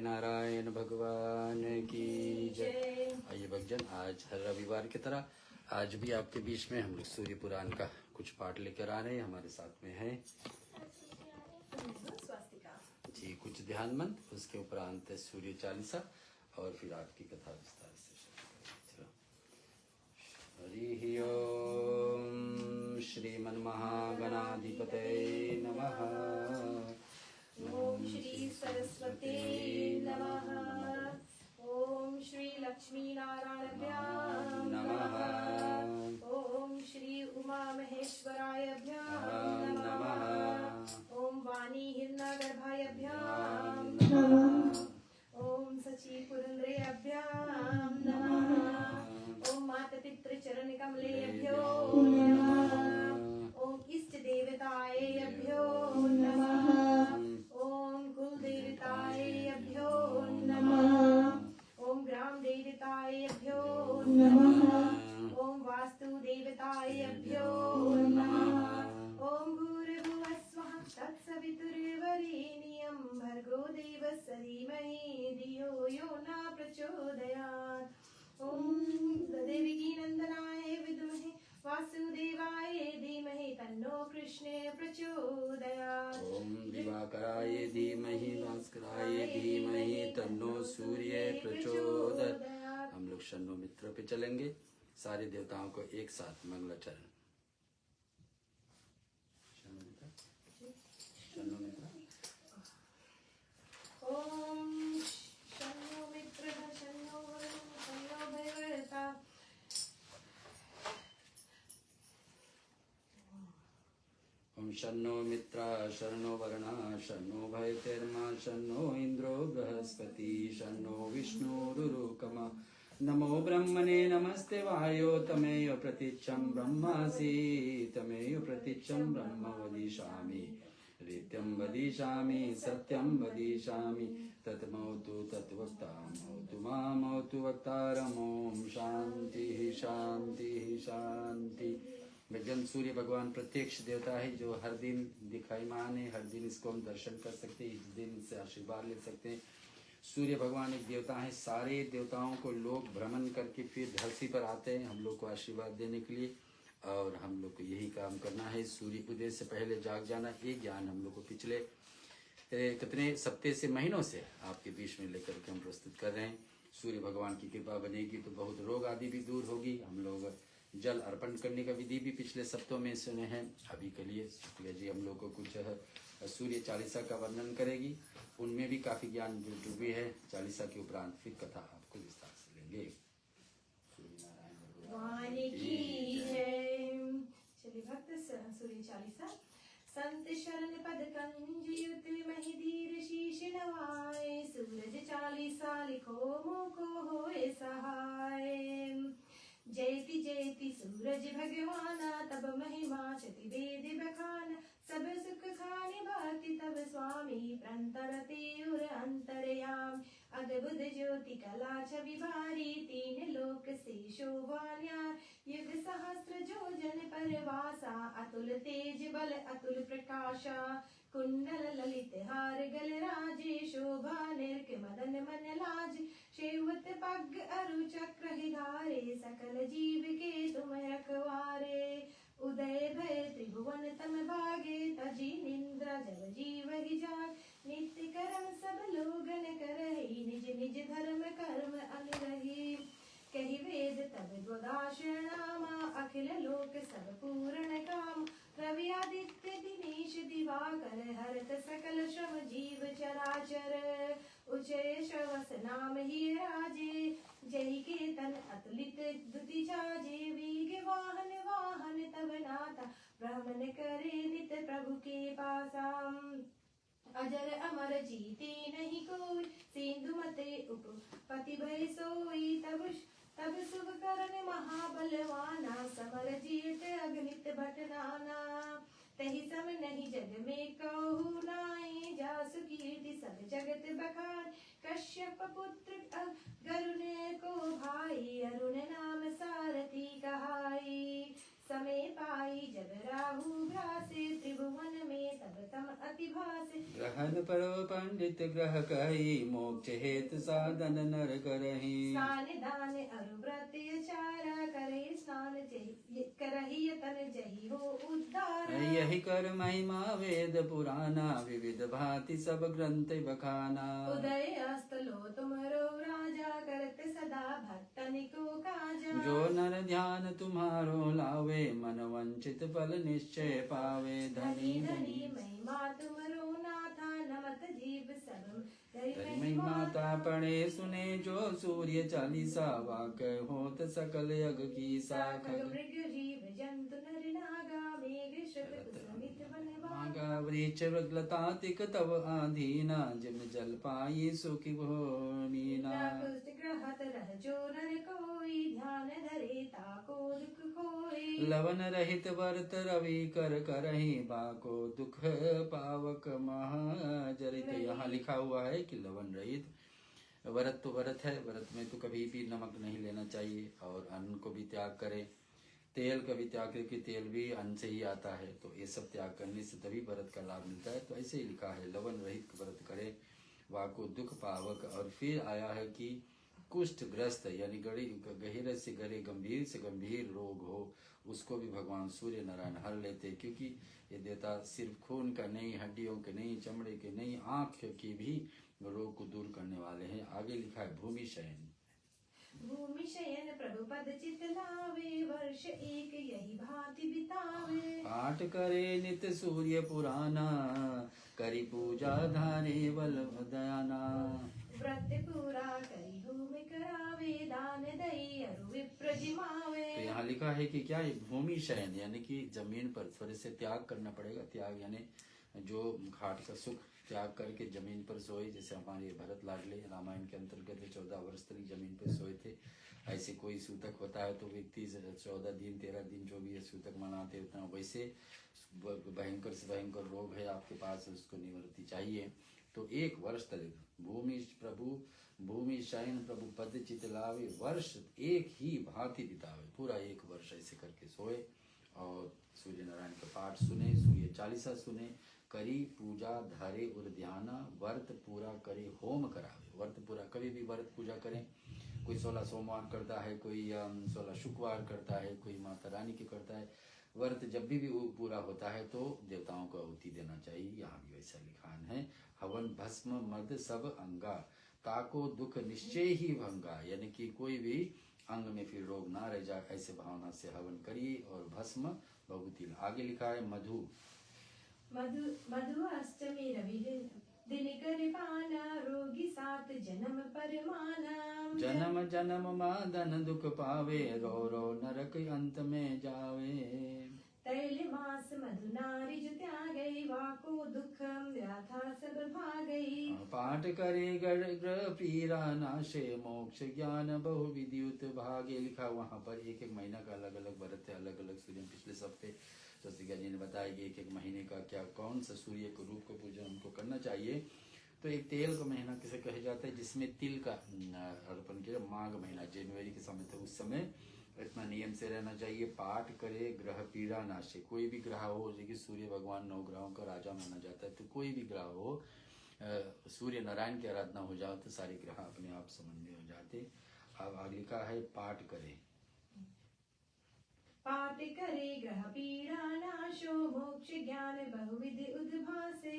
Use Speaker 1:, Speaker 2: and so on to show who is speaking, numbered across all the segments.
Speaker 1: नारायण भगवान की जय। आइए भक्तजन, आज हर रविवार की तरह आज भी आपके बीच में हम लोग सूर्य पुराण का कुछ पाठ लेकर आ रहे हैं। हमारे साथ में है जी कुछ ध्यान मंत्र, उसके उपरांत सूर्य चालीसा और फिर आपकी कथा विस्तार से। हरि ओम श्रीमन्महागणाधिपतये नमः।
Speaker 2: ओम श्री सरस्वती नमः। ओम श्री लक्ष्मी नारायणाभ्यां नमः। ओम श्री उमा महेश्वरायभ्यां नमः। ओम वाणी हिरण्यगर्भायभ्यां नमः। ओम सची पुरंद्रेभ्यां नमः। ओम मातपितृ चरण कमलेभ्यो नमः। ओम इष्ट देवताएभ्यो नमः। ओम कुल देवताएभ्यो नमः। ओम ग्राम देवताएभ्यो नमः। ओम वास्तु देवताएभ्यो नमः। ओम भूर्भुवः स्वः तत्सवितुर्वरेण्यं भर्गो देवस्य धीमहि धियो यो न प्रचोदयात्। ओम देवकी नंदनाय विद्महे वासुदेवाय धीमहि तन्नो कृष्णे प्रचोदयात्।
Speaker 1: ओम दिवाकराय धीमहि भास्कराय धीमहि तन्नो सूर्य प्रचोदयात्। हम लोग शन्नो मित्र पे चलेंगे। सारे देवताओं को एक साथ मंगलाचरण। शन्नो मित्र।
Speaker 2: ओम शन्नो मित्रः शन्नो वरुणः शन्नो भैरवः।
Speaker 1: ओम शन्नो मित्रः शन्नो वरुणः शन्नो भैतेर्मा शन्नो इंद्रो बृहस्पति शन्नो विष्णुरुरुकमा। नमो ब्रह्मणे नमस्ते वायो तमेव प्रतीच्छं ब्रह्मासि तमेव प्रतीच्छं ब्रह्म वदिष्यामि नित्यं वदिष्यामि सत्यं वदिष्यामि तत्मौतु तद्वक्तामौतु मामौतु वक्तारम्। ओम शांति शांति शांति। भगवान सूर्य भगवान प्रत्यक्ष देवता है जो हर दिन दिखाईमान है। हर दिन इसको हम दर्शन कर सकते हैं, इस दिन से आशीर्वाद ले सकते हैं। सूर्य भगवान एक देवता है। सारे देवताओं को लोग भ्रमण करके फिर धरती पर आते हैं हम लोग को आशीर्वाद देने के लिए, और हम लोग को यही काम करना है। सूर्य उदय से पहले जाग जाना, ये ज्ञान हम लोग को पिछले कितने सप्ताह से महीनों से आपके बीच में लेकर के हम प्रस्तुत कर रहे हैं। सूर्य भगवान की कृपा बनेगी तो बहुत रोग आदि भी दूर होगी। हम लोग जल अर्पण करने का विधि भी पिछले सप्ताह में सुने हैं। अभी के लिए शुक्रिया जी हम लोग को कुछ सूर्य चालीसा का वर्णन करेगी, उनमें भी काफी ज्ञान जुड़ भी है। चालीसा के उपरांत फिर कथा आपको विस्तार से लेंगे।
Speaker 2: चलिए भक्त सूर्य चालीसा। संत शरण पद कंज युत महि धीर शीश नवाए। सूरज चालीसा लिखो मुको होए सहाय। जयति जयति सूरज भगवाना तब महिमा चति वेद बखान। सब सुख खाने बाति तब स्वामी प्रंतरते उर अंतरयाम। अद्भुत ज्योति कला छवि भारी तीन लोक से शोभान्यार। युग सहस्त्र जोजन परवासा अतुल तेज बल अतुल प्रकाशा। कुंडल ललित हार गल राजे शोभा निर्क मदन मन लाज। शेवत पग अरु चक्र हिधारे सकल जीव के तुम रखवारे। उदय भय त्रिभुवन तम भागे तजी निंद्रा जब जीव ही जाग। नित्य कर्म सब लोगन करहि निज निज धर्म कर्म अनुरही। कही वेद तब द्वदाशनामा अखिल लोक सब पूर्ण काम। रवि आदित्य दिनेश दिवाकर हरत सकल श्रम जीव चराचर। उचय श्रवस नाम ही राजे जय केतन अतुलित दुति जाजे। वीग वाहन वाहन तब नाथा भ्रमण करे नित प्रभु के पासा। अजर अमर जीते नहीं कोई सिंधु मते उपपति भय सोई। तब शुभ करण महाबलवाना समर जीत अगणित भटनाना। तहि सम नहीं जग में कहु नाई जासु कीर्ति सब जगत बखान। कश्यप पुत्र गरुण को भाई अरुण नाम सारथी कहाई। समय पाई जब राहु ग्रासे त्रिभुवन में तब तम अति भासे
Speaker 1: ग्रहण परो पंडित ग्रह कही मोक्ष हेतु साधन नर करही
Speaker 2: स्नान दान अरु व्रत चारा करे स्नान करही तन जही हो उद्धार
Speaker 1: यही कर महिमा वेद पुराना विविध भांति सब ग्रंथ बखाना
Speaker 2: उदय अस्त लो तुमरो राजा करते सदा भक्तन को काजा
Speaker 1: जो नर ध्यान तुम्हारो लावे मन वंचित फल निश्चय पावे
Speaker 2: धनी धनी महिमा तुमरो नाथा नमत जीव सब
Speaker 1: धनी महिमाता पढ़े सुने जो सूर्य चालीसा वाक होत सकल यज्ञ की
Speaker 2: खग
Speaker 1: साख
Speaker 2: मृग जीव जंतु नर नागा मेघ श्रुत समित वन
Speaker 1: मागा वृक्ष लतातिक तव आधीना जिम जल पाई सुखी भोमीना
Speaker 2: कुष्ठ ग्रहत रह जो नर कोई ध्यान धरे ताको दुख कोई
Speaker 1: लवन रहित वर्त रवि कर करही बाको दुख पावक महाजरित। यहाँ लिखा हुआ है कि लवन रहित व्रत तो व्रत है, व्रत में तो कभी भी नमक नहीं लेना चाहिए और अन्न को भी त्याग करे, तेल का भी त्याग, क्योंकि तेल भी अन्न से ही आता है, तो ये सब त्याग करने से तभी व्रत का लाभ मिलता है। तो ऐसे ही लिखा है लवन रहित व्रत करे वाको दुख पावक। और फिर आया है कि कुष्ठ ग्रस्त यानी गहरे से गंभीर रोग हो उसको भी भगवान सूर्य नारायण हर लेते, क्योंकि ये देवता सिर्फ खून का नहीं, हड्डियों के नहीं, चमड़े के नहीं, आँख के भी रोग को दूर करने वाले हैं। आगे लिखा है भूमि शयन
Speaker 2: भूमि शयन प्रभु पद चित लावे वर्ष एक यही भांति बितावे
Speaker 1: पाठ करे नित सूर्य पुराना करी पूजा धारे बल दयाना
Speaker 2: व्रत पूरा करी भूमि करावे दान दई अरु विप्र जिमावे।
Speaker 1: तो यहाँ लिखा है कि क्या है भूमि शयन यानी कि जमीन पर थोड़े से त्याग करना पड़ेगा। त्याग यानी जो घाट का सुख त्याग करके जमीन पर सोए, जैसे हमारे भरत लाडले रामायण के अंतर्गत 14 वर्ष तक जमीन पर सोए थे। ऐसे कोई सूतक होता है तो व्यक्ति 14 दिन 13 दिन जो भी है सूतक मनाते होते हैं। वैसे भयंकर से भयंकर रोग है आपके पास, उसको निवृत्ति चाहिए तो 1 वर्ष तक भूमि शयन प्रभु पद चित लावे वर्ष एक ही भांति बितावे, पूरा 1 वर्ष ऐसे करके सोए और सूर्य नारायण का पाठ सुने, सूर्य चालीसा सुने, करी पूजा धरे उद्याना व्रत पूरा करे होम करावे। व्रत पूरा कभी भी व्रत पूजा करें, कोई 16 सोमवार करता है, कोई 16 शुक्रवार करता है, कोई माता रानी के करता है। व्रत जब भी वो पूरा होता है तो देवताओं को आहुति देना चाहिए। यहाँ भी वैसा लिखान है हवन भस्म मद सब अंगा ताको दुख निश्चय ही भंगा, यानी कि कोई भी अंग में फिर रोग ना रह जाए, ऐसे भावना से हवन करिए और भस्म भभूति। आगे लिखा है मधु
Speaker 2: मधु अष्टमी रवि दिन कर पाना रोगी 7 जन्म परमाना
Speaker 1: जन्म जन्म मादन दुख पावे रो रो नरक अंत में जावे।
Speaker 2: तैल मास मधु नारी जो त्यागई वाको दुख व्याथा सब भागई
Speaker 1: पाठ करे ग्रह पीरा नाशे मोक्ष ज्ञान बहु विद्युत भागे। लिखा वहाँ पर 1-1 महीना का अलग अलग व्रत है, अलग अलग सूर्य। पिछले सप्ते जैसे जी ने बताया कि 1-1 महीने का क्या कौन सा सूर्य के रूप को पूजन हमको करना चाहिए। तो एक तेल का महीना किसे कहा जाता है जिसमें तिल का अर्पण किया, माघ महीना जनवरी के समय था, उस समय इतना नियम से रहना चाहिए। पाठ करे ग्रह पीड़ा नाशे, कोई भी ग्रह हो, जैसे सूर्य भगवान 9 ग्रहों का राजा माना जाता है, तो कोई भी ग्रह हो सूर्य नारायण की आराधना हो जाओ तो सारे ग्रह अपने आप समन्वय हो जाते। अब आगे लिखा है पाठ करे
Speaker 2: ग्रह पीड़ा नाशो मोक्ष ज्ञान बहुविध उद्भासे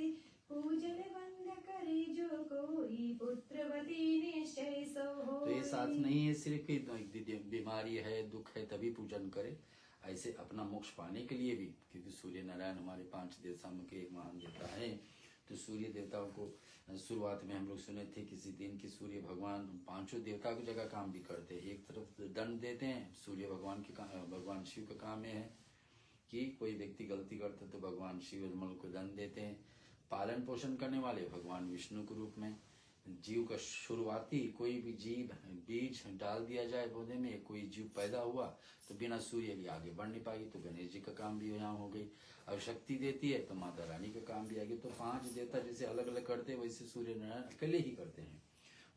Speaker 2: पूजन बंद करे जो कोई पुत्रवती निश्चय सो हो।
Speaker 1: तो ये साथ नहीं है सिर्फ कि बीमारी है दुख है तभी पूजन करे, ऐसे अपना मोक्ष पाने के लिए भी, क्योंकि सूर्य नारायण हमारे 5 देवताओं के एक महान देवता है। तो सूर्य देवताओं को शुरुआत में हम लोग सुने थे किसी दिन कि सूर्य भगवान 5 देवता की जगह काम भी करते हैं। एक तरफ दंड देते हैं, सूर्य भगवान शिव का काम है कि कोई व्यक्ति गलती करता तो भगवान शिव को दंड देते हैं। पालन पोषण करने वाले भगवान विष्णु के रूप में। जीव का शुरुआती कोई भी जीव बीज डाल दिया जाए पौधे में, कोई जीव पैदा हुआ तो बिना सूर्य के आगे बढ़ नहीं पाएगी, तो गणेश जी का काम भी यहाँ हो गई। और शक्ति देती है तो माता रानी का काम भी आ गई। तो 5 देवता जैसे अलग अलग करते हैं वैसे सूर्य नारायण अकेले ही करते हैं।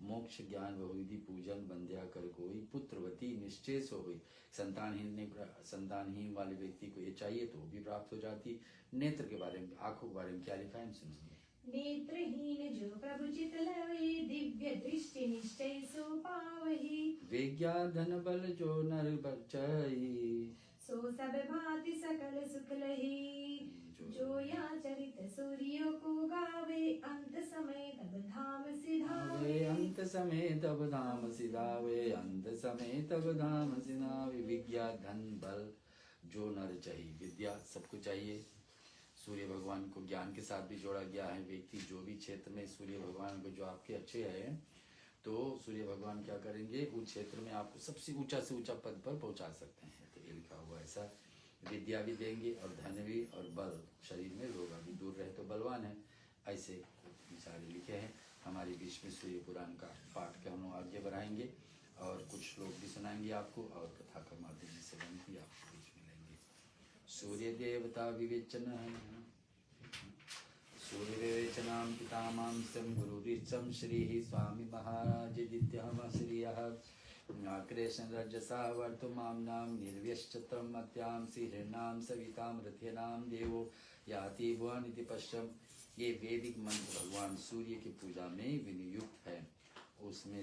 Speaker 1: मोक्ष ज्ञान बहुविधि पूजन बंध्या कर कोई पुत्रवती निश्चय सो हुई। संतानहीन वाले व्यक्ति को ये चाहिए तो वो भी प्राप्त हो जाती। नेत्र के बारे में, आंखों के बारे में क्या लिखा है सुनिए।
Speaker 2: नेत्रहीन जो प्रभु चित लवे दिव्य दृष्टि निश्चय सो पावही।
Speaker 1: विज्ञा धन बल जो नर बचई
Speaker 2: सो सब भांति सकल सुख लही। जो या चरित सूर्यो को गावे अंत समय तब धाम सिधावे।
Speaker 1: अंत समय तब धाम सिधावे, अंत समय तब धाम सिधावे। विज्ञा धन बल जो नर चाहिए, विद्या सबको चाहिए। सूर्य भगवान को ज्ञान के साथ भी जोड़ा गया है। व्यक्ति जो भी क्षेत्र में सूर्य भगवान को जो आपके अच्छे हैं तो सूर्य भगवान क्या करेंगे, उस क्षेत्र में आपको सबसे ऊंचा से ऊंचा पद पर पहुंचा सकते हैं। तो ये लिखा हुआ ऐसा, विद्या भी देंगे और धन भी और बल, शरीर में रोग भी दूर रहे तो बलवान है, ऐसे सारे लिखे हैं। हमारे बीच में सूर्य पुराण का पाठ के हम लोग आगे बढ़ाएंगे और कुछ श्लोक भी सुनाएंगे आपको और कथा के माध्यम से बनती आपको बीच में लेंगे। सूर्य देवता विवेचन है, सूर्य विवेचनाम पितामां सं गुरुरिचं श्री स्वामी महाराज दित्यहम श्रियः। कृष्ण रजसा वर्तमानां निर्व्यश्चत्रं मत्यां सिहृणां सवितां रथ्यनां देवो याति भुवनिति पश्यम्। ये वैदिक मंत्र भगवान सूर्य की पूजा में विनियुक्त है। उसमें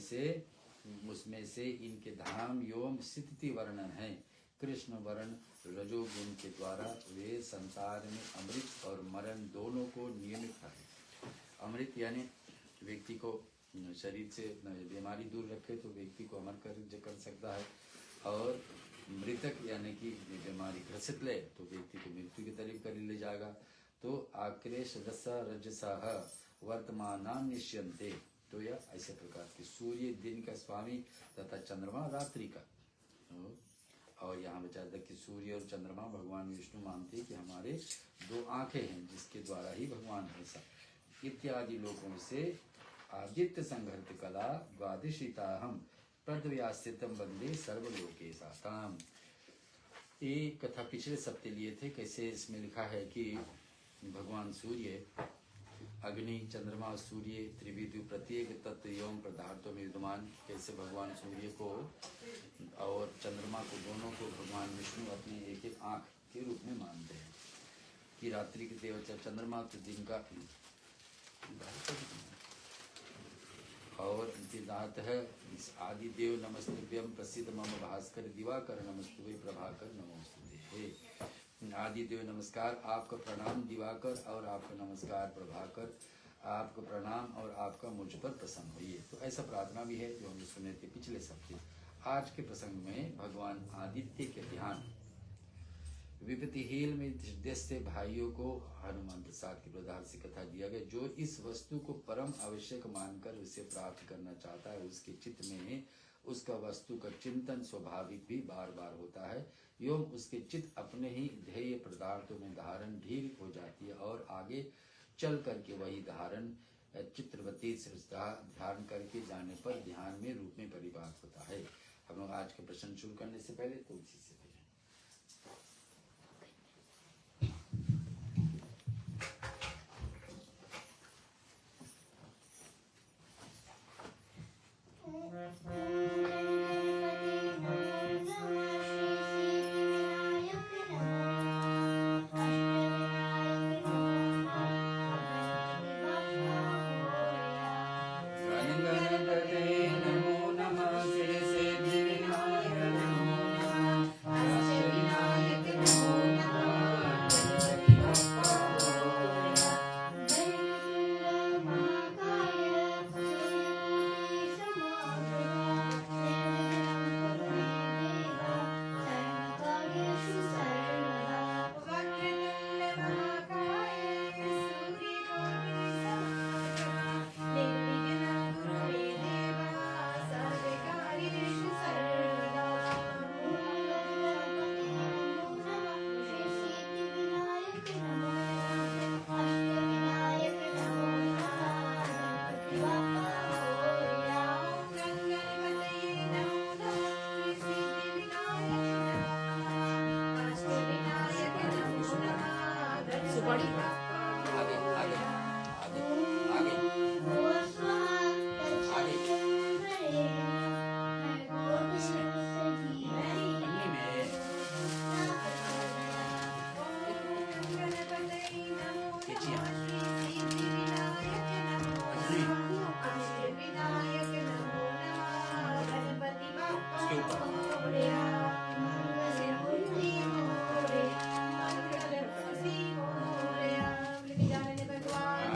Speaker 1: से इनके धाम एवं स्थिति वर्णन है। कृष्ण वर्ण रजोगुण के द्वारा वे संसार में अमृत और मरण दोनों को नियमित है। अमृत यानी व्यक्ति को शरीर से बीमारी दूर रखे तो व्यक्ति को अमर कर सकता है, और मृतक यानी कि बीमारी ग्रसित ले तो व्यक्ति को मृत्यु की तरफ कर ले जाएगा। तो आक्रेश रसा रजसाह वर्तमान निश्यन्ते, तो यह ऐसे प्रकार के सूर्य दिन का स्वामी तथा चंद्रमा रात्रि का। और यहाँ बचा था कि सूर्य और चंद्रमा भगवान विष्णु मानते कि हमारे दो आंखें हैं जिसके द्वारा ही भगवान ऐसा इत्यादि लोगों से आदित्य संघर्त कला द्वादशिता हम प्रद्व्यास्थितम वंदे सर्वलोके साताम। ये कथा पिछले सप्ते लिए थे। कैसे इसमें लिखा है कि भगवान सूर्य, अग्नि, चंद्रमा, सूर्य त्रिविधु प्रत्येक तत्व एवं पदार्थों में विद्यमान। कैसे भगवान सूर्य को और चंद्रमा को दोनों को भगवान विष्णु अपनी एक एक आँख के रूप में मानते हैं कि रात्रि के देवता चंद्रमा तो दिन का और दात है। आदि देव नमस्तुभ्यं प्रसिद्ध मम भास्कर दिवाकर नमस्तुभे प्रभाकर नमोस्तुते। आदि देव नमस्कार, आपका प्रणाम दिवाकर और आपका नमस्कार प्रभाकर, आपका प्रणाम और आपका मुझ पर प्रसन्न होइए। तो ऐसा प्रार्थना भी है जो हम सुने थे पिछले सप्ताह। आज के प्रसंग में भगवान आदित्य के ध्यान विपत्तिहीन में दृष्टि भाइयों को हनुमान प्रसाद के प्रधान से कथा दिया गया। जो इस वस्तु को परम आवश्यक मानकर उसे प्राप्त करना चाहता है, उसके चित्त में उसका वस्तु का चिंतन स्वाभाविक भी बार बार होता है एवं उसके चित्त अपने ही ध्येय पदार्थों में धारण ढील हो जाती है और आगे चल करके वही धारण चित्रवती ध्यान करके जाने पर ध्यान में रूप में परिवार होता है। हम लोग आज का प्रश्न शुरू करने से पहले तुलसी से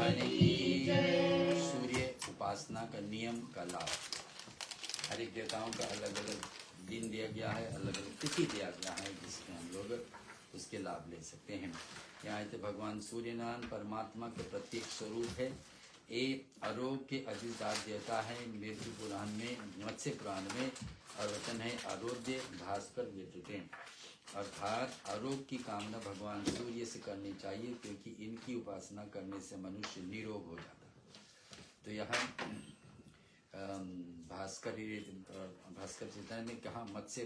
Speaker 1: भगवान की जय। सूर्य उपासना का नियम का लाभ। हर एक देवताओं का अलग अलग दिन दिया गया है, अलग अलग तिथि दिया गया है, जिसमें हम लोग उसके लाभ ले सकते हैं। यहाँ तो भगवान सूर्य नारायण परमात्मा के प्रत्येक स्वरूप है। एक आरोग्य के अधिष्ठान देवता है। मृत्यु पुराण में, मत्स्य पुराण में और वचन है आरोग्य भास्कर विद्युते, अर्थात आरोग्य की कामना भगवान सूर्य से करनी चाहिए, क्योंकि इनकी उपासना करने से मनुष्य निरोग हो जाता है। तो यहाँ भास्कर चिंतन में कहा मत्स्य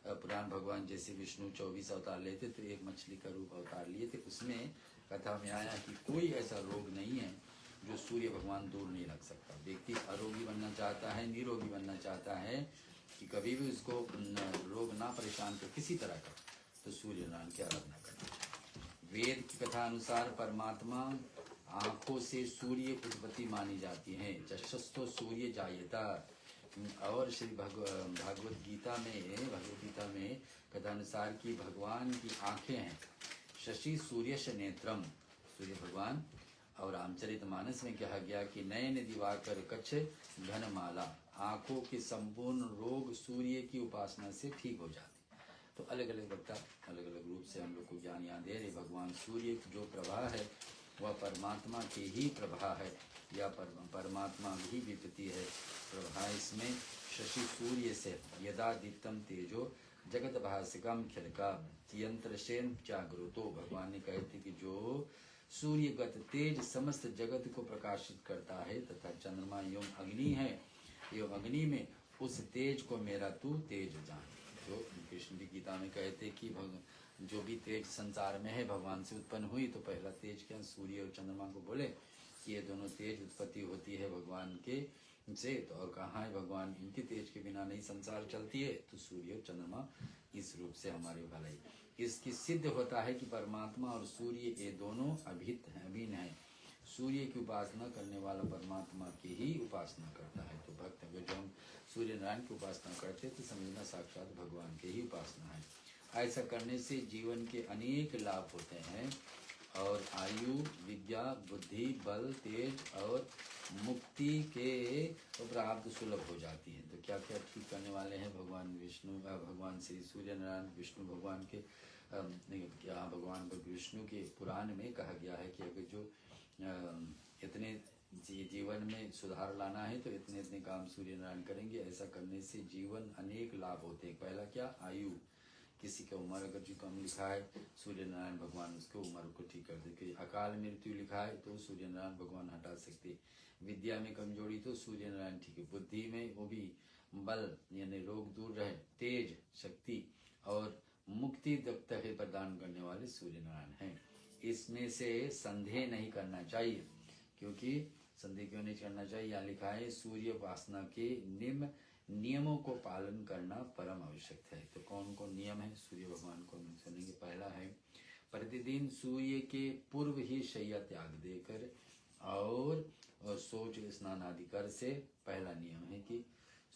Speaker 1: पुराण भगवान जैसे विष्णु 24 अवतार लेते तो एक मछली का रूप अवतार लिए थे। उसमें कथा में आया कि कोई ऐसा रोग नहीं है जो सूर्य भगवान दूर नहीं रख सकता। व्यक्ति आरोगी बनना चाहता है, निरोगी बनना चाहता है कि कभी भी उसको रोग ना परेशान कर किसी तरह का, तो सूर्य नारायण की आराधना करना। वेद की कथा अनुसार परमात्मा आंखों से सूर्य उत्पत्ति मानी जाती है। चक्षुस्तो सूर्य जायता। और श्री भगवत गीता में कथा अनुसार की भगवान की आंखें हैं। शशि सूर्य से नेत्रम, सूर्य भगवान। और रामचरितमानस में कहा गया कि नयन दिवाकर कच्छ घनमाला, आंखों के संपूर्ण रोग सूर्य की उपासना से ठीक हो जाते। तो अलग अलग वक्ता अलग अलग रूप से हम लोग को ज्ञान यहाँ दे रहे। भगवान सूर्य जो प्रभा है वह परमात्मा की ही प्रभा है, या परमात्मा ही विपत्ति है प्रभा। इसमें शशि सूर्य से यदा दीप्तम तेजो जगत भाषिकम खिलका यंत्र सेन जागृतो, भगवान ने कहे थे कि जो सूर्यगत तेज समस्त जगत को प्रकाशित करता है, तथा चंद्रमा एवं अग्नि है, एवं अग्नि में उस तेज को मेरा तू तेज जान। जो कृष्ण की गीता में कहते कि जो भी तेज संसार में है भगवान से उत्पन्न हुई, तो पहला तेज क्या सूर्य और चंद्रमा को बोले कि ये दोनों तेज उत्पत्ति होती है भगवान के से। तो और कहाँ है भगवान, इनके तेज के बिना नहीं संसार चलती है। तो सूर्य और चंद्रमा इस रूप से हमारे भलाई इसकी सिद्ध होता है कि परमात्मा और सूर्य ये दोनों अभिन्न है। सूर्य की उपासना करने वाला परमात्मा की ही उपासना करता है। तो भक्त अगर जो हम सूर्य नारायण की उपासना करते तो समझना साक्षात भगवान की ही उपासना है। ऐसा करने से जीवन के अनेक लाभ होते हैं और आयु, विद्या, बुद्धि, बल, तेज और मुक्ति के प्राप्त सुलभ हो जाती है। तो क्या क्या ठीक करने वाले हैं भगवान विष्णु, भगवान श्री सूर्य नारायण विष्णु भगवान के क्या भगवान विष्णु के पुराण में कहा गया है कि अगर जो इतने जीवन में सुधार लाना है तो इतने इतने काम सूर्य नारायण करेंगे। ऐसा करने से जीवन अनेक लाभ होते हैं। पहला क्या, आयु। किसी का उम्र अगर जो कम लिखा है सूर्य नारायण भगवान उसको उम्र को ठीक कर देते। अकाल मृत्यु लिखा है तो सूर्य नारायण भगवान हटा सकते। विद्या में कमजोरी तो सूर्य नारायण ठीक है। बुद्धि में वो भी बल यानी रोग दूर रहे, तेज शक्ति और मुक्ति तक है प्रदान करने वाले सूर्य नारायण हैं। इसमें से संदेह नहीं करना चाहिए। क्योंकि संदेह क्यों नहीं करना चाहिए, यहाँ लिखा है सूर्य उपासना के नियमों को पालन करना परम आवश्यक है। तो कौन कौन नियम है सूर्य भगवान को हम सुनेंगे। पहला है प्रतिदिन सूर्य के पूर्व ही शैया त्याग देकर और सोच स्नान आदि कर से। पहला नियम है कि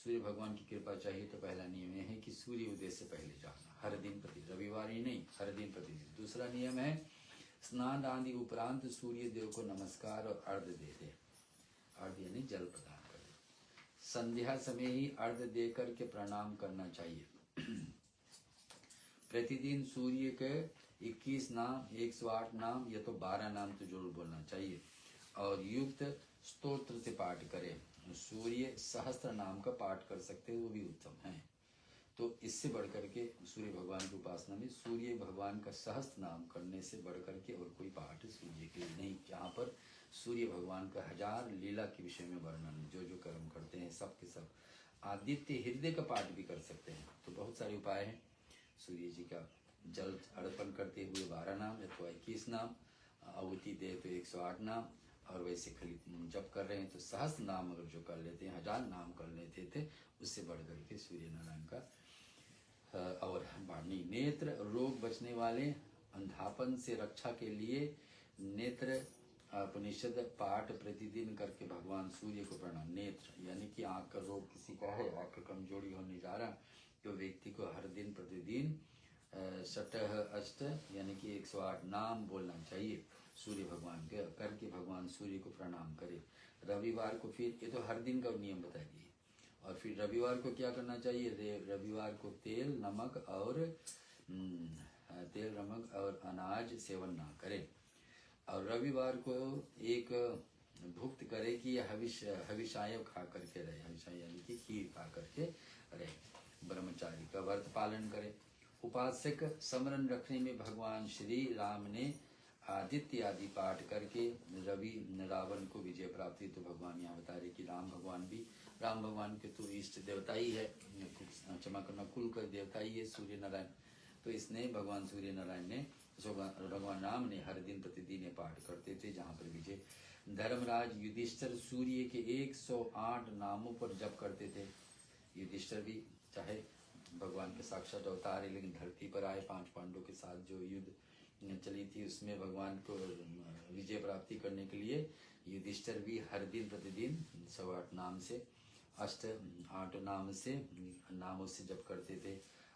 Speaker 1: सूर्य भगवान की कृपा चाहिए तो पहला नियम है कि सूर्य उदय से पहले जाना, हर दिन प्रति, रविवार ही नहीं, हर दिन प्रतिदिन। दूसरा नियम है स्नान आदि उपरांत सूर्य देव को नमस्कार और अर्घ्य दे दे। अर्घ्य यानी जल प्रदान कर दे। संध्या समय ही अर्घ्य देकर के प्रणाम करना चाहिए। प्रतिदिन सूर्य के 21 नाम, 108 नाम या तो 12 नाम तो जरूर बोलना चाहिए और युक्त स्तोत्र से पाठ करें। सूर्य सहस्त्र नाम का पाठ कर सकते हैं, वो भी उत्तम है। तो इससे बढ़कर के सूर्य भगवान की उपासना में सूर्य भगवान का सहस्त्र नाम करने से बढ़कर के और कोई पाठ सूर्य के लिए नहीं। जहाँ पर सूर्य भगवान का 1000 लीला के विषय में वर्णन, जो जो कर्म करते हैं सब के सब। आदित्य हृदय का पाठ भी कर सकते हैं। तो बहुत सारे उपाय हैं। सूर्य जी का जल अर्पण करते हुए 12 नाम या तो 21 नाम, आहुति दे तो 108 नाम, और वैसे खाली जब कर रहे हैं तो सहस्त्र नाम अगर जो कर लेते हैं, 1000 नाम कर लेते थे, उससे बढ़ करके सूर्य नारायण का। और वाणी, नेत्र रोग बचने वाले, अंधापन से रक्षा के लिए नेत्र उपनिषद पाठ प्रतिदिन करके भगवान सूर्य को प्रणाम। नेत्र यानी कि आंख का रोग किसी का है, आंख का कमजोरी होने जा रहा, तो व्यक्ति को हर दिन प्रतिदिन 7 अष्ट यानी कि 108 नाम बोलना चाहिए। सूर्य भगवान के करके भगवान सूर्य को प्रणाम करे। रविवार को फिर, ये तो हर दिन का नियम बता दिए। और फिर रविवार को क्या करना चाहिए? रविवार को तेल नमक और अनाज सेवन ना करें। और रविवार को एक भुक्त करे कि हविषाय खा करके रहे, हविषाय यानी कि खीर खा करके रहे। ब्रह्मचारी का व्रत पालन करे। उपासक स्मरण रखने में भगवान श्री राम ने आदित्य आदि पाठ करके रावण को विजय प्राप्ति। तो भगवान यहाँ बता रहे कि राम भगवान के तो इष्ट देवता ही है, क्षमा करना, कुल का देवता ही है सूर्य नारायण। तो इसने भगवान सूर्य नारायण ने, भगवान राम ने हर दिन प्रतिदिन ये पाठ करते थे, जहाँ पर विजय। धर्मराज युधिष्ठिर सूर्य के 108 नामों पर जप करते थे। युधिष्ठिर भी चाहे भगवान के साक्षात अवतार है, लेकिन धरती पर आए 5 पांडवों के साथ जो युद्ध चली थी, उसमें भगवान को विजय प्राप्ति करने के लिए युधिष्ठिर भी हर दिन प्रतिदिन 108 नामों से जप करते थे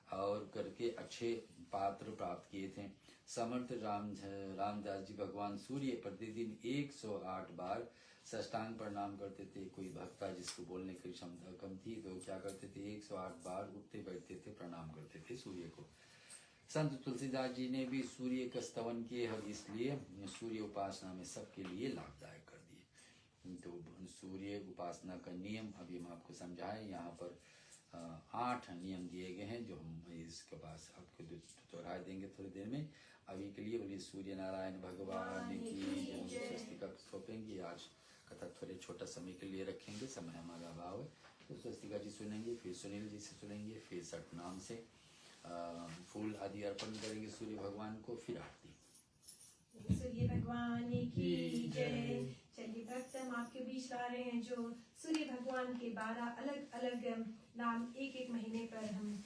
Speaker 1: और करके अच्छे पात्र प्राप्त किए थे। समर्थ रामदास जी भगवान सूर्य प्रतिदिन 108 बार साष्टांग प्रणाम करते थे। कोई भक्ता जिसको बोलने की क्षमता कम थी तो क्या करते थे? 108 बार उठते बैठते थे, प्रणाम करते थे सूर्य को। संत तुलसीदास जी ने भी सूर्य का स्तवन किए और इसलिए सूर्य उपासना में सबके लिए लाभदायक कर दिए। तो सूर्य उपासना का नियम अभी हम आपको समझाएं। यहाँ पर 8 नियम दिए गए हैं जो हम इसके पास आपको दोहरा देंगे थोड़ी देर में। अभी के लिए बोलिए सूर्य नारायण भगवान की स्वस्तिका सौंपेंगे। आज कथा थोड़े छोटा समय के लिए रखेंगे, समय हमारा अभाव है। तो स्वस्तिका जी सुनेंगे, फिर सुनील जी से सुनेंगे, फिर सतनाम से फूल आदि अर्पण करेंगे सूर्य भगवान को, फिर आरती।
Speaker 2: सूर्य भगवान की जय। चलिए भक्त, हम आपके बीच ला रहे हैं जो सूर्य भगवान के 12 अलग अलग नाम एक महीने पर हम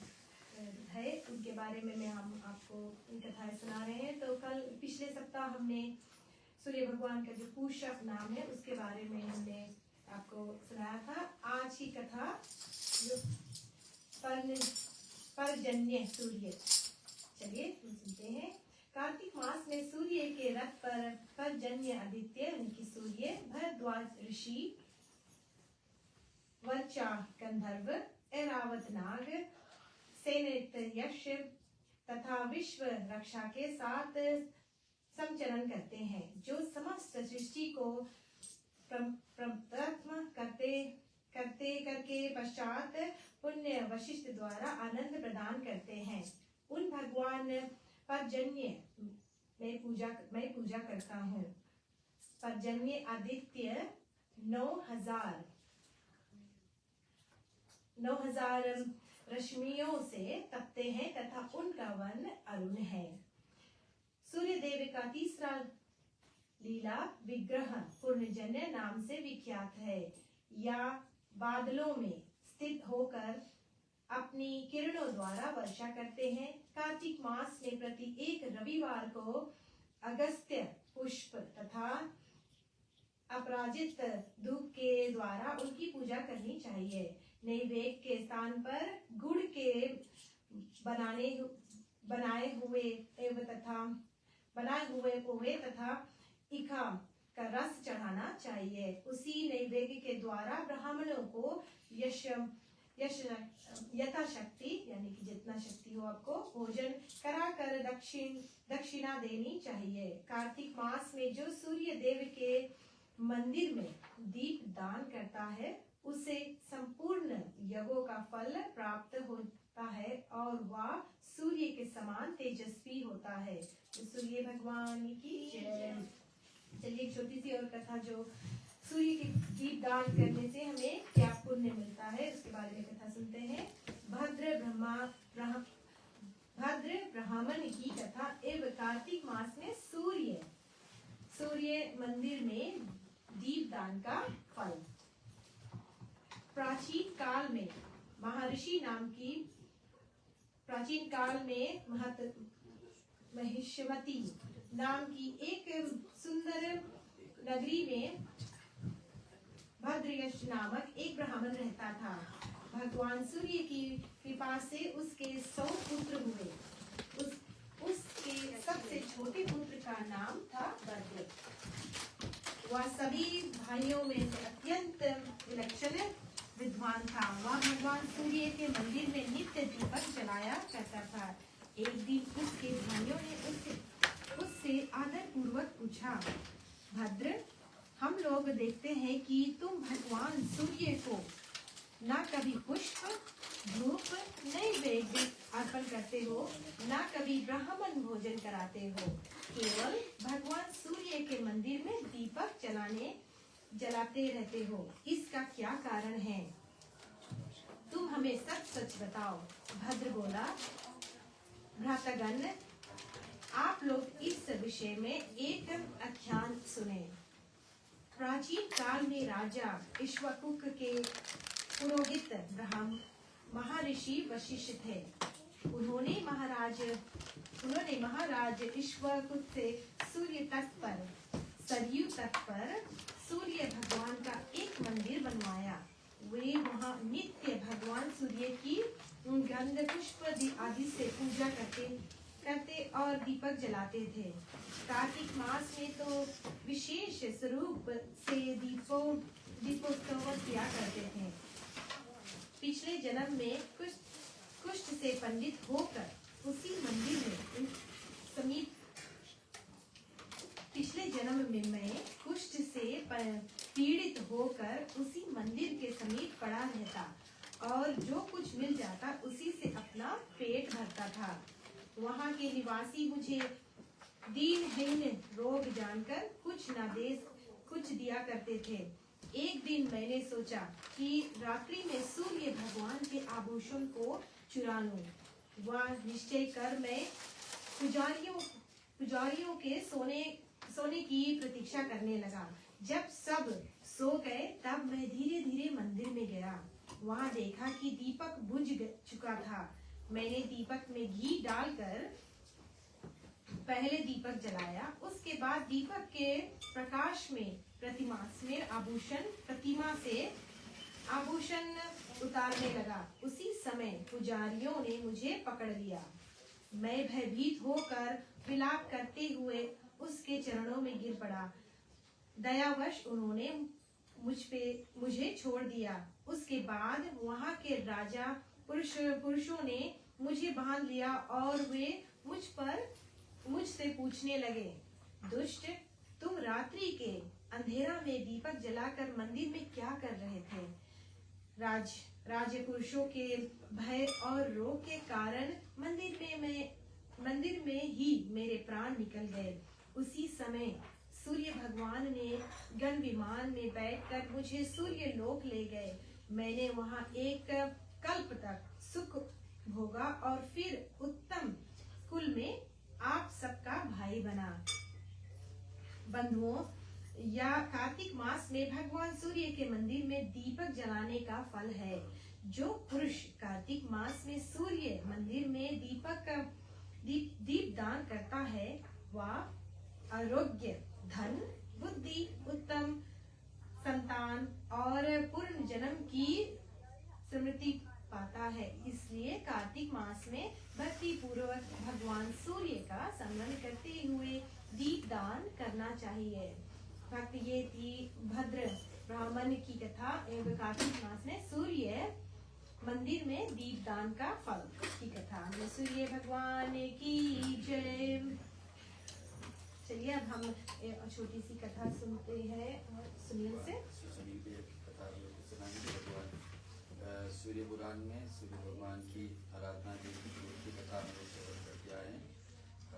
Speaker 2: है, उनके बारे में हम आपको कथाएं सुना रहे हैं। तो कल पिछले सप्ताह हमने सूर्य भगवान का जो पूषक नाम है उसके बारे में हमने आपको सुनाया था। आज की कथा पर्जन्य सूर्य, चलिए सुनते हैं। कार्तिक मास में सूर्य के रथ पर पर्जन्य आदित्य यानी कि सूर्य, भरद्वाज ऋषि, वर्चा गंधर्व, ऐरावत नाग, सेनेत यक्ष तथा विश्व रक्षा के साथ संचरण करते हैं, जो समस्त सृष्टि को प्रथम करके पश्चात पुण्य वशिष्ठ द्वारा आनंद प्रदान करते हैं। उन भगवान पर्जन्य मैं पूजा करता हूँ। पर्जन्य आदित्य 9000 रश्मियों से तपते हैं तथा उनका वर्ण अरुण है। सूर्य देव का तीसरा लीला विग्रह पूर्णजन्य नाम से विख्यात है, या बादलों में स्थित होकर अपनी किरणों द्वारा वर्षा करते हैं। कार्तिक मास में प्रति एक रविवार को अगस्त्य पुष्प तथा अपराजित धूप के द्वारा उनकी पूजा करनी चाहिए। नैवेद्य के स्थान पर गुड़ के बनाए हुए पोहे तथा इखा का रस चढ़ाना चाहिए। उसी नैवेद्य के द्वारा ब्राह्मणों को यथाशक्ति यानी कि जितना शक्ति हो आपको भोजन कराकर दक्षिणा देनी चाहिए। कार्तिक मास में जो सूर्य देव के मंदिर में दीप दान करता है उसे संपूर्ण यज्ञों का फल प्राप्त होता है और वह सूर्य के समान तेजस्वी होता है। तो सूर्य भगवान की जय। चलिए छोटी सी और कथा, जो सूर्य के दीप दान करने से हमें क्या पुण्य मिलता है उसके बारे में कथा सुनते हैं। भद्र ब्राह्मण की कथा एवं कार्तिक मास में सूर्य मंदिर में दीप दान का फल। प्राचीन काल में महिष्मती नाम की एक सुंदर नगरी में भद्रयश नामक एक ब्राह्मण रहता था। भगवान सूर्य की कृपा से उसके 100 पुत्र हुए। उसके सबसे छोटे पुत्र का नाम था भद्र। वह सभी भाइयों में से अत्यंत विलक्षण विद्वान था। वह भगवान सूर्य के मंदिर में नित्य दीपक जलाया करता था। एक दिन उसके भाइयों ने उससे आदर पूर्वक पूछा, भद्र, हम लोग देखते हैं कि तुम भगवान सूर्य को ना कभी पुष्प, धूप, नैवेद्य अर्पण करते हो, ना कभी ब्राह्मण भोजन कराते हो, केवल भगवान सूर्य के मंदिर में दीपक जलाते रहते हो। इसका क्या कारण है? तुम हमें सच सच बताओ। भद्र बोला, भ्रातागण, आप लोग इस विषय में एक आख्यान सुने। प्राचीन काल में राजा इक्ष्वाकुक के पुरोहित ब्रह्म महर्षि वशिष्ठ थे। उन्होंने महाराज इक्ष्वाकुक से सूर्य तट पर, सरयू तट पर सूर्य भगवान का एक मंदिर बनवाया। वे वहाँ नित्य भगवान सूर्य की गंध पुष्प आदि से पूजा करते और दीपक जलाते थे। कार्तिक मास में तो विशेष स्वरूप से दीपोत्सव किया करते थे। पिछले जन्म में कुष्ठ से पंडित होकर उसी मंदिर में समीप पिछले जन्म में मैं कुष्ठ से पीड़ित होकर उसी मंदिर के समीप पड़ा रहता और जो कुछ मिल जाता उसी से अपना पेट भरता था। वहाँ के निवासी मुझे दीनहीन रोग जानकर कुछ दिया करते थे। एक दिन मैंने सोचा कि रात्रि में सूर्य भगवान के आभूषण को चुरा लूं। वह निश्चय कर मैं पुजारियों के सोने की प्रतीक्षा करने लगा। जब सब सो गए तब मैं धीरे धीरे मंदिर में गया। वहाँ देखा कि दीपक बुझ चुका था। मैंने दीपक में घी डालकर पहले दीपक जलाया। उसके बाद दीपक के प्रकाश में प्रतिमा से आभूषण उतारने लगा। उसी समय पुजारियों ने मुझे पकड़ लिया। मैं भयभीत होकर विलाप करते हुए उसके चरणों में गिर पड़ा। दयावश उन्होंने मुझे छोड़ दिया। उसके बाद वहाँ के राजा पुरुषों ने मुझे बांध लिया और वे मुझसे पूछने लगे, दुष्ट, तुम रात्रि के अंधेरा में दीपक जलाकर मंदिर में क्या कर रहे थे? राजपुरुषों के भय और रोग के कारण मंदिर में ही मेरे प्राण निकल गए। उसी समय सूर्य भगवान ने गण विमान में बैठकर मुझे सूर्य लोक ले गए। मैंने वहाँ एक कल्प तक सुख भोगा और फिर उत्तम कुल में आप सबका भाई बना। बंधुओं, या कार्तिक मास में भगवान सूर्य के मंदिर में दीपक जलाने का फल है। जो पुरुष कार्तिक मास में सूर्य मंदिर में दीप दान करता है, वह आरोग्य, धन, बुद्धि, उत्तम संतान और पूर्ण जन्म की स्मृति पाता है। इसलिए कार्तिक मास में भक्ति पूर्वक भगवान सूर्य का स्मरण करते हुए दीप दान करना चाहिए। भक्त, ये थी भद्र ब्राह्मण की कथा एवं कार्तिक मास में सूर्य मंदिर में दीप दान का फल की कथा। सूर्य भगवान की जय। चलिए अब हम छोटी सी कथा सुनते हैं सुनील से।
Speaker 1: सूर्य पुराण में सूर्य भगवान की आराधना की कथा हम लोग श्रवण करके आए हैं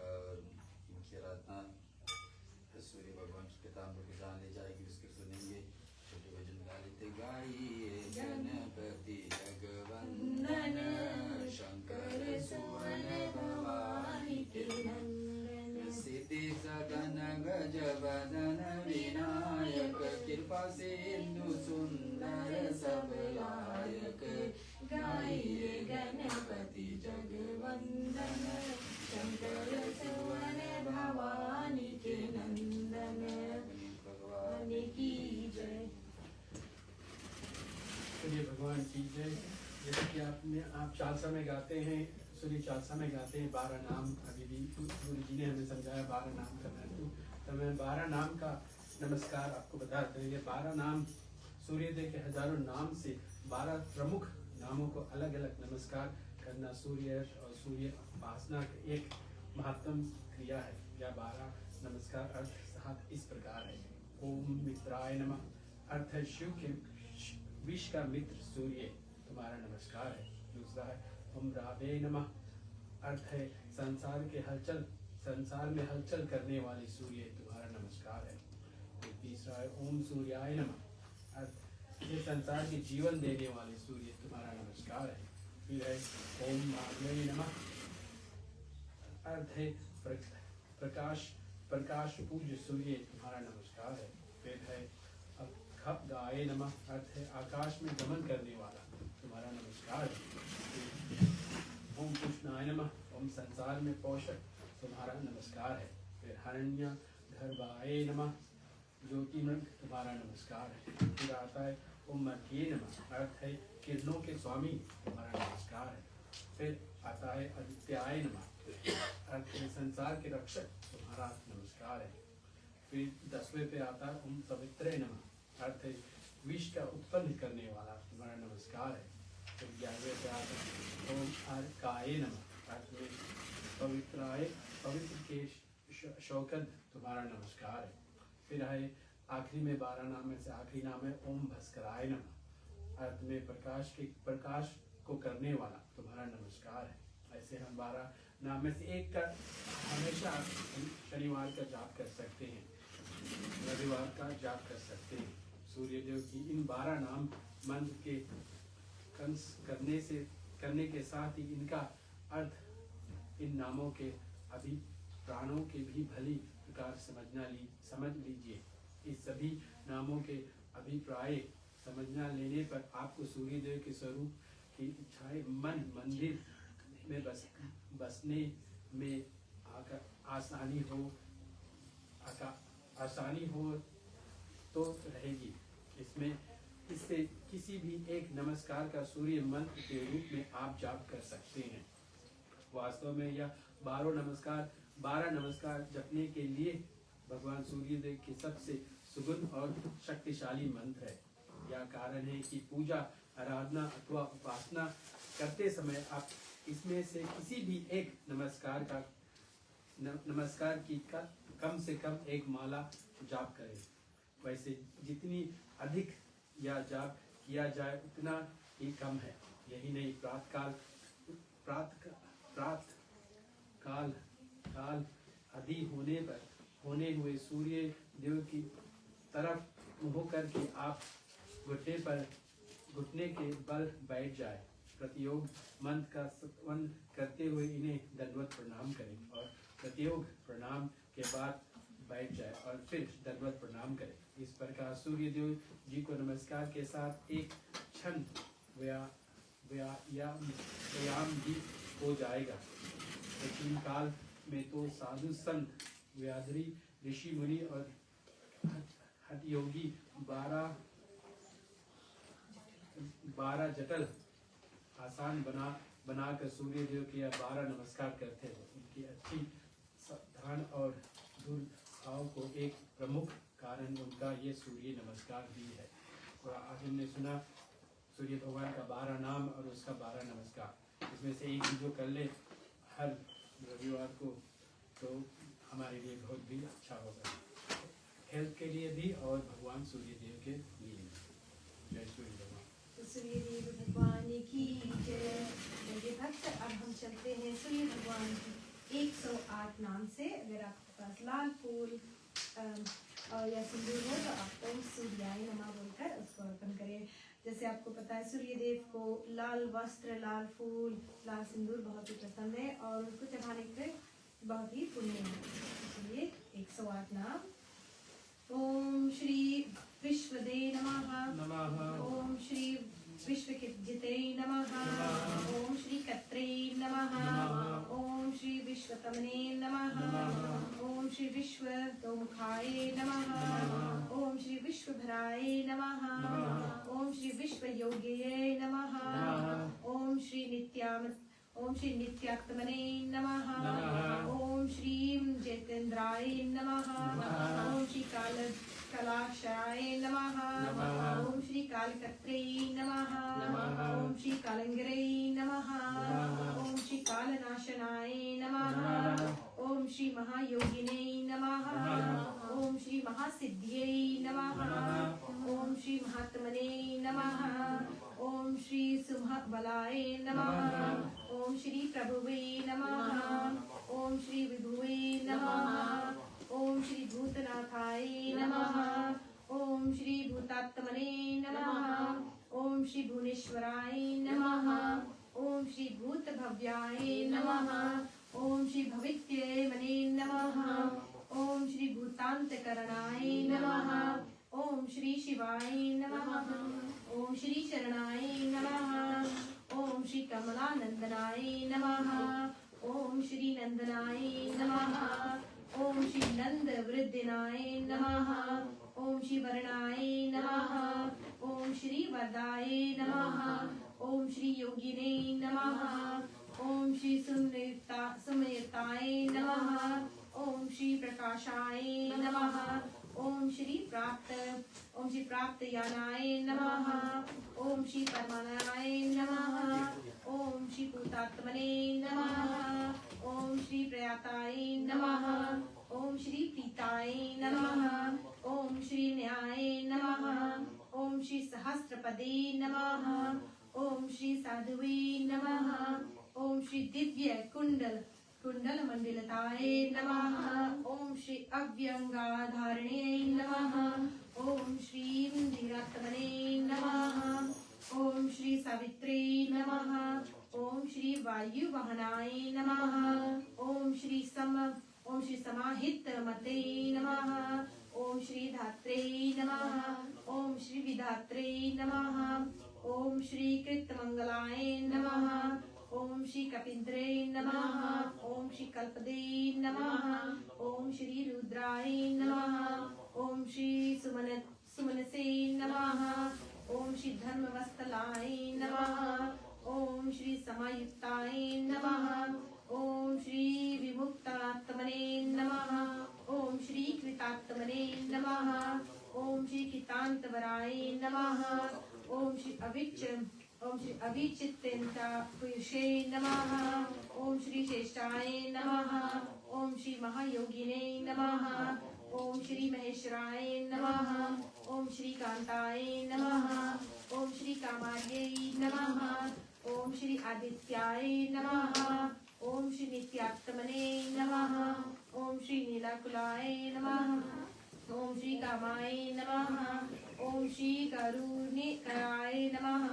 Speaker 1: और इनकी आराधना सूर्य भगवान की कथा हम लोग जान ले जाएगी, उसके सुनेंगे। छोटे भजन गा लेते, गाइए गणपति जगवंदन, शंकर सुवन भवानी के नंदन, सिद्धि सदन गजवदन विनायक, कृपा सिंधु सुंदर सब लायक, गाइए गणपति जगवंदन, शंकर सुवन भवानी के नंदन, भगवान की जय।
Speaker 3: सूर्य भगवान की जय। जैसे कि आप चालसा में गाते हैं, सूर्य चालीसा में गाते हैं 12 नाम। अभी भी गुरु जी ने हमें समझाया 12 नाम करना है, तो मैं 12 नाम का नमस्कार आपको बता देंगे। 12 नाम सूर्यदेव के हजारों नाम से 12 प्रमुख नामों को अलग अलग नमस्कार करना सूर्य और सूर्य उपासना का एक महत्तम क्रिया है। यह 12 नमस्कार अर्थ साथ इस प्रकार है। ओम मित्राय नमः, अर्थ है शिव के विश्व का मित्र सूर्य तुम्हारा नमस्कार है। दूसरा है ओम रावे नमः, अर्थ है संसार में हलचल करने वाले सूर्य तुम्हारा नमस्कार है। फिर तीसरा है ओम सूर्याय नमः, अर्थ ये संसार के जीवन देने वाले सूर्य तुम्हारा नमस्कार है। फिर है ओम माग्नये नमः, अर्थ है प्रकाश पूज्य सूर्य तुम्हारा नमस्कार है। फिर है खगाय नमः, अर्थ है आकाश में गमन करने वाला तुम्हारा नमस्कार है। ओम कृष्णाय नमः, ओम संसार में पोषक तुम्हारा नमस्कार है। फिर हरण्य गर्भाय नमः, ज्योतिमृग तुम्हारा नमस्कार है। फिर आता है ओम मर्त्ये नमः, अर्थ है किरणों के स्वामी तुम्हारा नमस्कार है। फिर आता है आदित्याय नमः, अर्थ है संसार के रक्षक तुम्हारा नमस्कार है। फिर 10वें पे आता है ओम पवित्रे नमः, अर्थ है विश्व का उत्पन्न करने वाला तुम्हारा नमस्कार है। फिर 11वें पे आता है ओम अर्काय नमः, अर्थ में पवित्र के शौकत तुम्हारा नमस्कार है। फिर है आखिरी में 12 नाम में से आखिरी नाम है ओम भास्कराय नमः, अर्थ में प्रकाश को करने वाला तुम्हारा नमस्कार है। ऐसे हम 12 नाम में से एक का हमेशा शनिवार का जाप कर सकते हैं, रविवार का जाप कर सकते हैं। सूर्य देव की इन 12 नाम मंत्र के कंस करने के साथ ही इनका अर्थ इन नामों के प्राणों के भी भली प्रकार समझ लीजिए। इस सभी नामों के अभिप्राय समझना लेने पर आपको सूर्य देव के स्वरूप की इच्छाएं मंदिर में बसने में आसानी हो तो रहेगी। इससे किसी भी एक नमस्कार का सूर्य मंत्र के रूप में आप जाप कर सकते हैं। वास्तव में यह 12 नमस्कार जपने के लिए भगवान सूर्यदेव के सबसे सुगम और शक्तिशाली मंत्र है। यह कारण है कि पूजा, आराधना अथवा उपासना करते समय आप इसमें से किसी भी एक नमस्कार की कम से कम एक माला जाप करें। वैसे जितनी अधिक यह जाप किया जाए उतना ही कम है। यही नहीं, काल आदि होने हुए सूर्य देव की तरफ मुँह करके आप घुटने के बल बैठ जाए। प्रतियोग मंत्र का सत्वन करते हुए इन्हें दंडवत प्रणाम करें और प्रतियोग प्रणाम के बाद बैठ जाए और फिर दंडवत प्रणाम करें। इस प्रकार सूर्य देव जी को नमस्कार के साथ एक क्षण व्यायाम भी हो जाएगा। प्राचीन काल में तो साधु संत, व्याधरी, ऋषि मुनि और हठ योगी 12 जटल आसान बनाकर सूर्य देव के 12 नमस्कार करते हैं। उनकी अच्छी सावधान और दुर्भाव को एक प्रमुख कारण उनका ये सूर्य नमस्कार भी है। और आज हमने सुना सूर्य भगवान का 12 नाम और उसका 12 नमस्कार। इसमें से एक जो कर ले हर रविवार को तो हमारे लिए बहुत भी अच्छा होगा, हेल्थ के लिए भी और भगवान सूर्य देव के लिए। जय सूर्य भगवान।
Speaker 2: सूर्य देव भगवान की जय। मेरे भक्त, अब हम चलते हैं सूर्य भगवान की 108 नाम से। अगर आपके पास लाल फूल और या सिंदूर हो तो आप ओम सूर्याय नमः बोलकर उसको अर्पण करें। जैसे आपको पता है सूर्य देव को लाल वस्त्र, लाल फूल, लाल सिंदूर बहुत ही पसंद है और उसको चढ़ाने के बहुत ही पुण्य है। इसलिए 108 नाम। ओम श्री विश्वदे नमः, ओम श्री विश्वजिते नमः, ओम श्री कत्रे नमः, ओम श्री विश्वतमने नमः, ओम श्री विश्वतोमुखाय नमः, ओम श्री विश्वभराय नमः, ओम श्री विश्वयोगिये नमः, ओम श्री ओम श्री नित्यात्मने नमः
Speaker 3: नमः।
Speaker 2: ओम श्रीं जितेन्द्राय नमः ओम श्री कलाशाय नमः
Speaker 3: नमः।
Speaker 2: ओम श्री कालकत्रे नमः
Speaker 3: नमः।
Speaker 2: ओम श्री कालंगरे नमः
Speaker 3: नमः।
Speaker 2: ओम श्री कालनाशनाय नमः
Speaker 3: नमः।
Speaker 2: ओम श्री महायोगिने नमः
Speaker 3: नमः।
Speaker 2: ओम श्री महासिद्ध्यै नमः
Speaker 3: नमः।
Speaker 2: ओम श्री महात्मने नमः ओम श्री सुमहाबलाय नमः ओम श्री प्रभुवे नमः ओम श्री विभुवे नमः ओम श्री भूतनाथाय नमः ओम श्री भूतात्मने नमः ओम श्री भुवनेश्वराय नमः ओम श्री भूतभव्याय नमः ओम श्री भवित्यमने नमः ओम श्री भूतान्तकरणाय नमः ओम श्री शिवाय नमः ओम श्री शरणाय नमः ओम श्री कमलानंदनाय नमः ओम श्री नंदनाय नमः ओम श्री नंद वृद्धिनाय नमः ओम श्री वर्णाय नमः ओम श्री वरदाय नमः ओम श्री योगिने नमः ओम श्री सुमयताय नमः ओम श्री प्रकाशाय नमः ओम श्री प्राप्त यानाय नमः ओम श्री परमानाय नमः ओम श्री भूतात्मने नमः ओम श्री प्रयाताय नमः ओम श्री प्रीताय नमः ओम श्री न्याय नमः ओम श्री सहस्रपदे नमः ओम श्री साधुवे नमः ओम श्री दिव्य कुंडल मंडिलताय नमः ओम श्री अव्यंगाधारणे नमः ओम श्री धीरात्मने नमः ओम श्री सावित्रे नमः ओम श्री वायुवाहनाय नमः ओम श्री समाहित मते नमः ओम श्री धात्रे नमः ओम श्री विधात्रे नमः ओम श्री कृतमंगलाय नमः ओम श्री कपिन्द्रे नमः ओम श्री कल्पदे नमः ओम श्री रुद्राय नमः ओम श्री सुमनसे नमः ओम श्री धर्मवस्तलाय नमः ओम श्री समायुक्ताय नमः ओम श्री विमुक्तात्मने नमः ओम श्री कृतात्मने नमः ओम श्री कृतांतवराय नमः ओम श्री अविचित्यंता पुरुषे नमः ओम श्री श्रेष्ठाय नमः ओम श्री महायोगिने नमः ओम श्री महेश्वराय नमः ओम श्री कांताय नमः ओम श्री कामार्यै नमः ओम श्री आदित्याय नमः ओम श्री नित्यात्मने नमः ओम श्री नीलाकुलाय नमः ओम श्री कामाय नमः ओम श्री करुणिकराय नमः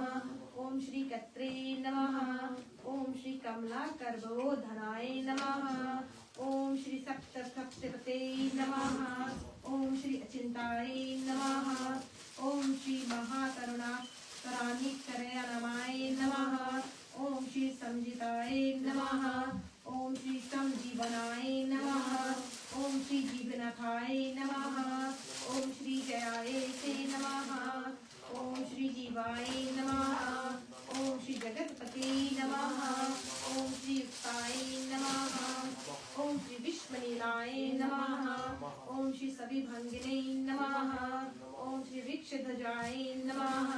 Speaker 2: ओम श्री कत्रे नमः ओम श्री कमलाकरबोधनाय नमः ओम श्री सप्तपते नमः ओम श्री अचिंताय नमः ओम श्री महाकरुणाकराय नमः ओम श्री संजिताय नमः ओम श्री संजीवनाय नमः ओम श्री जीवनाथाय नमः ओम श्री जयाय ते नमः ओम श्री जीवाय नमः ओम श्री जगतपते नमः ओम श्री युक्ताय नमः ओम श्री विश्वनीलाय नमः ओम श्री सविभंगिने नमः ओम श्री वृक्षध्वजाय नमः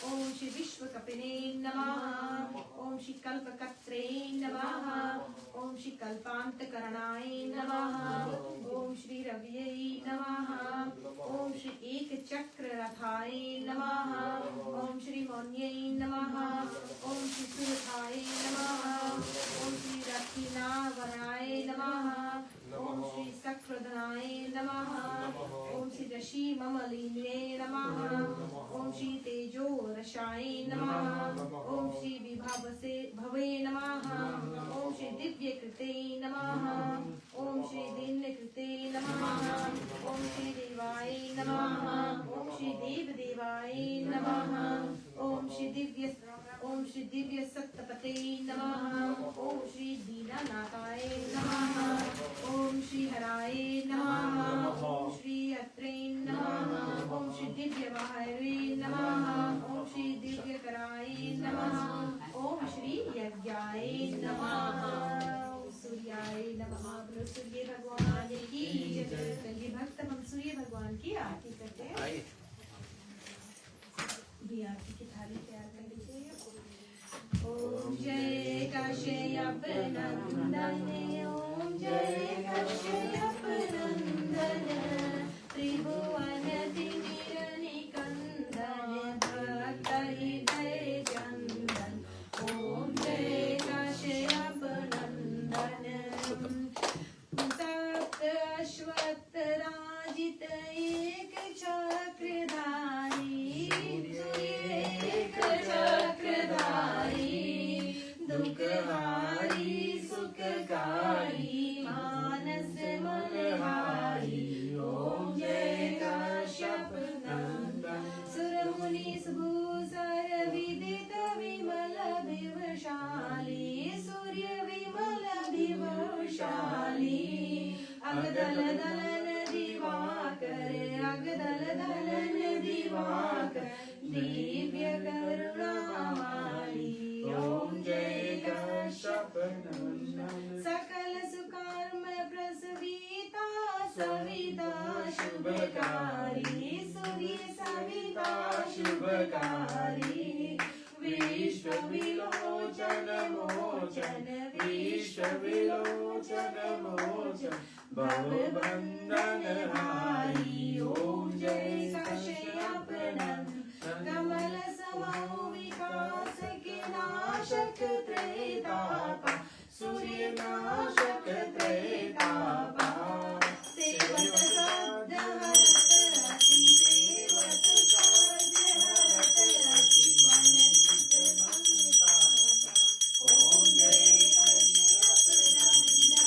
Speaker 2: ओम श्री विश्वकपिने नमः ओम श्री कल्पकत्रे नमः ओम श्री कल्पांतकरणाय नमः ओम श्री रव्यै नमः ओम श्री एकचक्ररथाय नमः ओम श्री मौन्यै नमः ओम श्री सुरथाय नमः ओम श्री रत्नावराय नमः ओम श्री सक्रदनाय नमः ओम श्री ऋषि ममलिने नमः ओम श्री तेजो रसाय नमः ओम श्री विभावसे भवे नमः ओम श्री दिव्य कृते नमः ओम श्री दीन्य कृते नमः ओम श्री देवाय नमः ओम श्री देव देवाय नमः ओम श्री दिव्य सत्तपते नमः ओम श्री दीनानाथाय नमः ओम श्री हराय नमः ओम श्री अत्रे नमः ओम श्री दिव्य वाहवे नमः ओम श्री दिव्य कराय नमः ओम श्री यज्ञाय नंदन ओम जय कश्यप नंदन त्रिभुवन तिमिर निकंदन भक्त हृदय चंदन ओम जय कश्यप नंदन सप्त अश्वत्थ राजित एक चक्रधारी एक चक्रधारी दुखहारी सुखकारी मानस मनहारी ओम जय कश्यप नंदन सुर मुनि सुभूसर विदित विमल विवशाली सूर्य विमल विवशाली अगदल दलन दिवाकर अगदल दलन दिवाकर दिव्य करुणामाली ओम जय कश्यप नंदन सकल सुकर्म प्रसविता सविता शुभकारी सूर्य सविता शुभकारी विश्व विलोचन मोचन विश्व विलोचन मोचन भव बंधन हारी ओम जय कश्यप नंदन कमल समाहु विकास के नाशक त्रैतापा सूर्य नाशक त्रैतापा सेवत श्रद्धा हरत रति सेवत कार्य हरत रति वनसित मंताता ओम जय कश्यप नंदन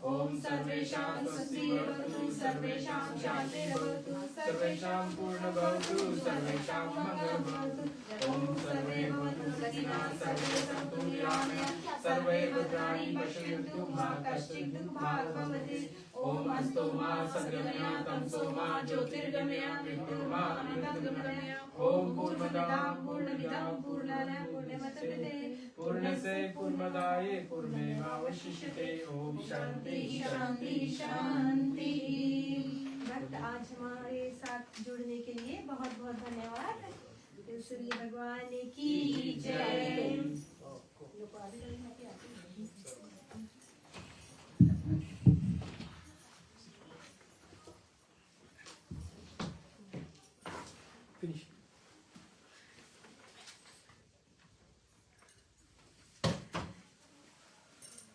Speaker 2: ओम सर्वेषां स्वस्ति भवतु सर्वेषां शान्तिर्भवतु सर्वेषां पूर्णभवतु सर्वेषां मंगलं भवतु ओम सर्वे भवन्तु सुखिनः सर्वे सन्तु निरामयाः सर्वे भद्राणि पश्यन्तु मा कश्चित् दुःखभाग् भवति ओम अस्तु मा सद्गमया तमसो मा ज्योतिर्गमया मृत्योर्मा मा अमृतगमया ओम पूर्णमदः पूर्णमिदं पूर्णात् पूर्णमुदच्यते पूर्णस्य पूर्णमादाय पूर्णमेवावशिष्यते ओम शांति शांति शांति। भक्त आज हमारे साथ जुड़ने के लिए बहुत बहुत धन्यवाद। सूर्य भगवान की जय।
Speaker 3: Finish.